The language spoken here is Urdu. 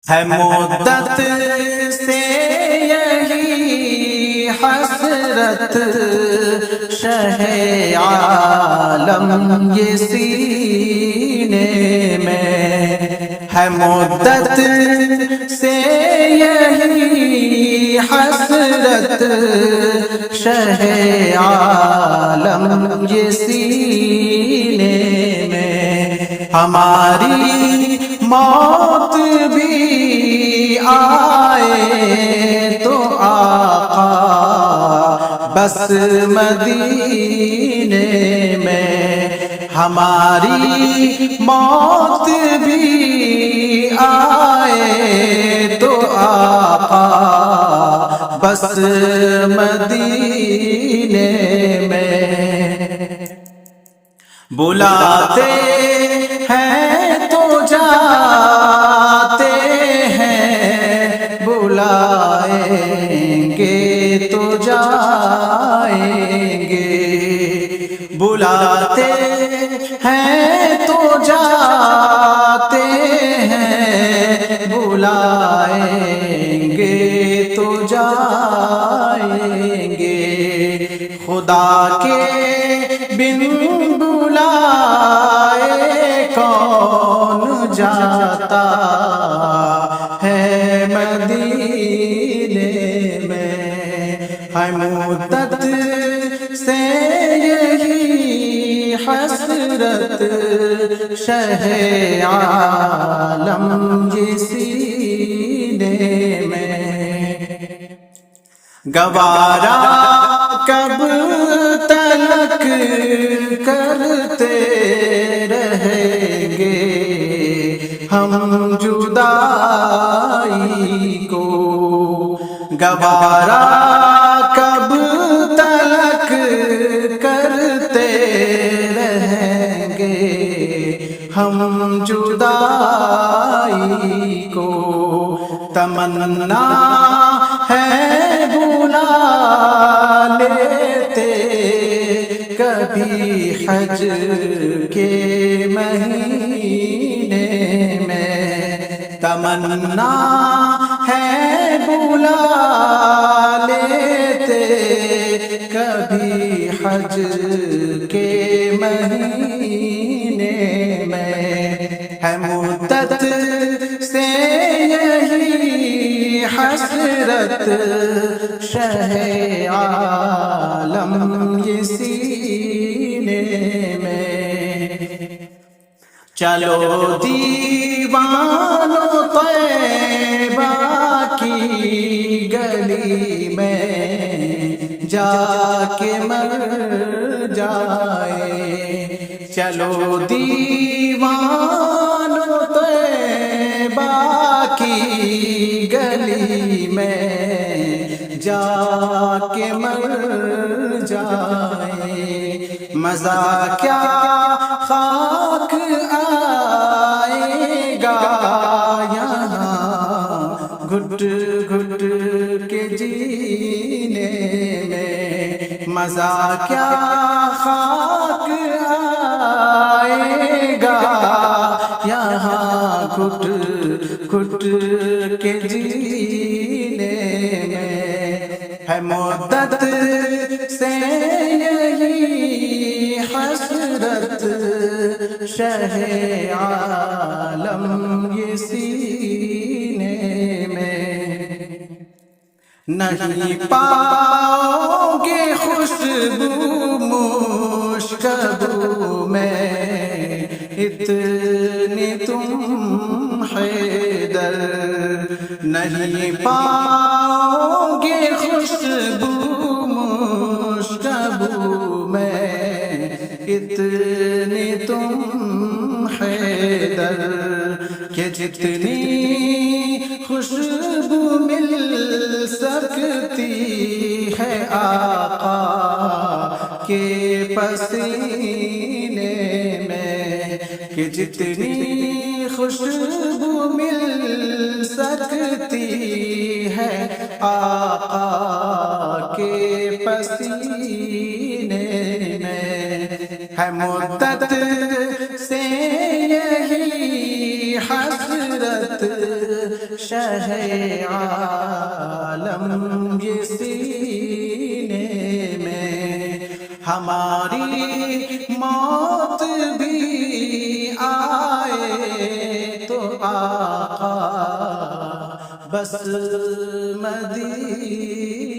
ہے مدت سے یہی حسرت شہ عالم یہ سینے میں، ہے مدت سے یہی حسرت شہ عالم یہ سینے میں، ہماری موت بھی آئے تو آقا بس مدینے میں، ہماری موت بھی آئے تو آقا بس مدینے میں، بلاتے ہیں تو جاتے ہیں، بلائیں گے تو جائیں گے، بلاتے ہیں تو جاتے ہیں، بلائیں گے تو جائیں گے، خدا کے بن بلائے کون جاتا ہے مدینے میں، ہے مدت سے یہی حسرت شہ عالم یہ سینے میں، گوارا کب تلک کرتے رہیں گے ہم جدائی کو، گوارا کب تلک کرتے رہیں گے ہم جدائی کو، تمنا ہے بلا لیتے کبھی حج کے مہینے میں، تمنا ہے بلا لیتے کبھی حج کے مہینے میں، ہے مدت سے یہی حسرت شہ عالم یہ سینے میں، چلو دیوانو طیبہ کی گلی میں جا کے مر جائے، چلو دیوانو طیبہ کی گلی میں جا کے مر جائے، مزہ کیا خاک آئے گا یہاں گھٹ گھٹ کے جینے میں، مزہ کیا خاک آئے گا یہاں گھٹ گھٹ کے جینے میں، ہے مدت سے یہی حسرت شہ عالم یہ سینے میں، نہیں پاؤ گے خوشبو مشکبو میں اتنی تم حیدر، نہیں پاؤ گے خوشبو مشکبو میں اتنی تم حیدر، کہ جتنی خوشبو مل سکتی ہے آقا کے پسینے میں، کہ جتنی خوشبو مل سکتی ہے آقا کے پسینے میں، ہے مدت سے یہی حسرت شہ عالم یہ سینے میں، ہماری موت بھی آئے تو آقا بس مدینے